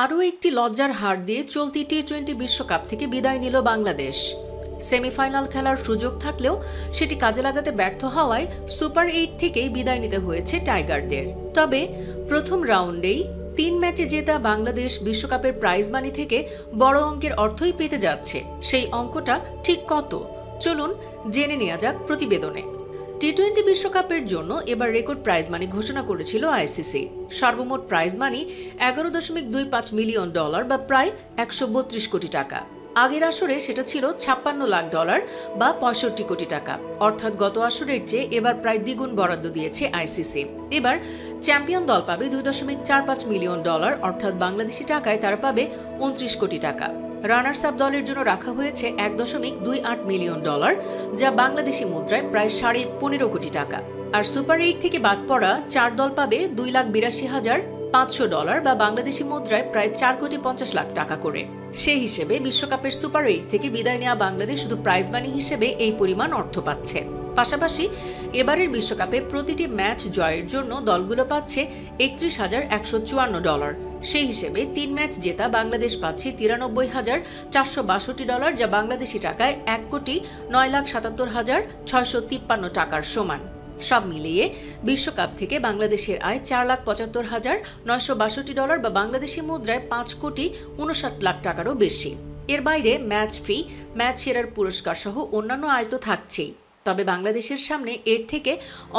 আরও একটি লজ্জার হার দিয়ে চলতি টি-20 বিশ্বকাপ থেকে বিদায় নিল বাংলাদেশ। সেমিফাইনাল খেলার সুযোগ থাকলেও সেটি কাজে লাগাতে ব্যর্থ হওয়ায় সুপার 8 থেকেই বিদায় নিতে হয়েছে টাইগারদের। তবে প্রথম রাউন্ডেই 3 ম্যাচে জেতা বাংলাদেশ বিশ্বকাপের প্রাইজ মানি থেকে বড় অঙ্কের অর্থই পেতে যাচ্ছে। সেই অঙ্কটা ঠিক কত? চলুন জেনে নেওয়া যাক প্রতিবেদনে। টি-20 বিশ্বকাপের জন্য এবার রেকর্ড প্রাইজ মানি ঘোষণা করেছিল আইসিসি। সর্বমোট প্রাইজ মানি $11.25 মিলিয়ন বা প্রায় 132 কোটি টাকা। আগের আসরে সেটা ছিল $56 লাখ বা 65 কোটি টাকা। অর্থাৎ গত আসরের চেয়ে এবার প্রায় দ্বিগুণ বরাদ্দ দিয়েছে আইসিসি। এবার চ্যাম্পিয়ন দল পাবে $2.45 মিলিয়ন, অর্থাৎ বাংলাদেশি টাকায় তারা পাবে 29 কোটি টাকা। রানার্স আপ দলের জন্য রাখা হয়েছে $1.28 মিলিয়ন, যা বাংলাদেশি মুদ্রায় প্রায় 15.5 কোটি টাকা। আর সুপার 8 থেকে বাদ পড়া 4 দল পাবে $2,82,500 বা বাংলাদেশি মুদ্রায় প্রায় 4.50 কোটি টাকা করে। সেই হিসেবে বিশ্বকাপের সুপার 8 থেকে বিদায় নেওয়া বাংলাদেশ শুধু প্রাইজ মানি হিসেবে এই পরিমাণ অর্থ পাচ্ছে। পাশাপাশি এবারের বিশ্বকাপে প্রতিটি ম্যাচ জয়ের জন্য দলগুলো পাচ্ছে $31,154। সেই হিসেবে 3 ম্যাচ জেতা বাংলাদেশ পাচ্ছে $93,462, যা বাংলাদেশি টাকায় $1,09,77,653 টাকার সমান। সব মিলিয়ে বিশ্বকাপ থেকে বাংলাদেশের আয় $4,75,962 বা বাংলাদেশি মুদ্রায় 5,59,00,000 টাকারও বেশি। এর বাইরে ম্যাচ ফি, ম্যাচ সেরার পুরস্কার সহ অন্যান্য আয় তো থাকছেই। তবে বাংলাদেশের সামনে এর থেকে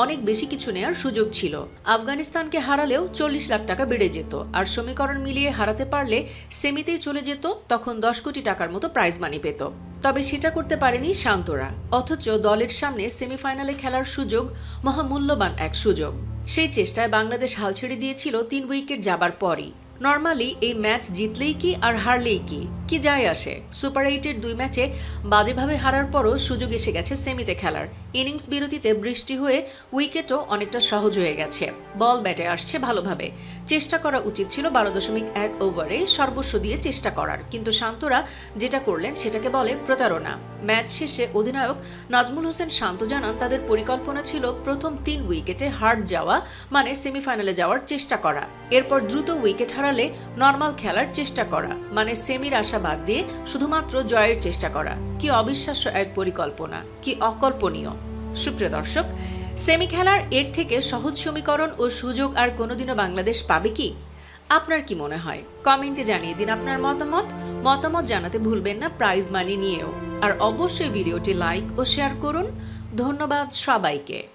অনেক বেশি কিছু নেওয়ার সুযোগ ছিল। আফগানিস্তানকে হারালেও 40 লাখ টাকা বেড়ে যেত, আর সমীকরণ মিলিয়ে হারাতে পারলে সেমিতেই চলে যেত, তখন 10 কোটি টাকার মতো প্রাইজ মানি পেত। তবে সেটা করতে পারেনি শান্তরা। অথচ দলের সামনে সেমিফাইনালে খেলার সুযোগ মহামূল্যবান এক সুযোগ। সেই চেষ্টায় বাংলাদেশ হাল ছেড়ে দিয়েছিল 3 উইকেট যাবার পরই। নর্মালি এই ম্যাচ জিতলেই কি আর হারলেই কি যায় আসে? সুপার 8-এর 2 ম্যাচে বাজেভাবে হারার পরও সুযোগ এসে গেছে সেমিতে খেলার। ইনিংস বিরতিতে বৃষ্টি হয়ে উইকেটও অনেকটা সহজ হয়ে গেছে। বল ব্যাটে আসছে ভালোভাবে। চেষ্টা করা উচিত ছিল 12.1 ওভারে সর্বস্ব দিয়ে চেষ্টা করার, কিন্তু শান্তরা যেটা করলেন সেটাকে বলে প্রতারণা। ম্যাচ শেষে অধিনায়ক নাজমুল হোসেন শান্ত জানান, তাদের পরিকল্পনা ছিল প্রথম 3 উইকেটে হার্ড যাওয়া, মানে সেমিফাইনালে যাওয়ার চেষ্টা করা। এরপর দ্রুত উইকেট হারালে নর্মাল খেলার চেষ্টা করা, মানে সেমির আশা বাদ দিয়ে শুধুমাত্র জয়ের চেষ্টা করা। কি অবিশ্বাস্য এক পরিকল্পনা, কি অকল্পনীয়। সুপ্রিয় দর্শক, সেমি খেলার এর থেকে সহজ সমীকরণ ও সুযোগ আর কোনোদিনও বাংলাদেশ পাবে কি? আপনার কি মনে হয়? কমেন্টে জানিয়ে দিন আপনার মতামত জানাতে ভুলবেন না প্রাইজ মানি নিয়েও। আর অবশ্যই ভিডিওটি লাইক ও শেয়ার করুন। ধন্যবাদ সবাইকে।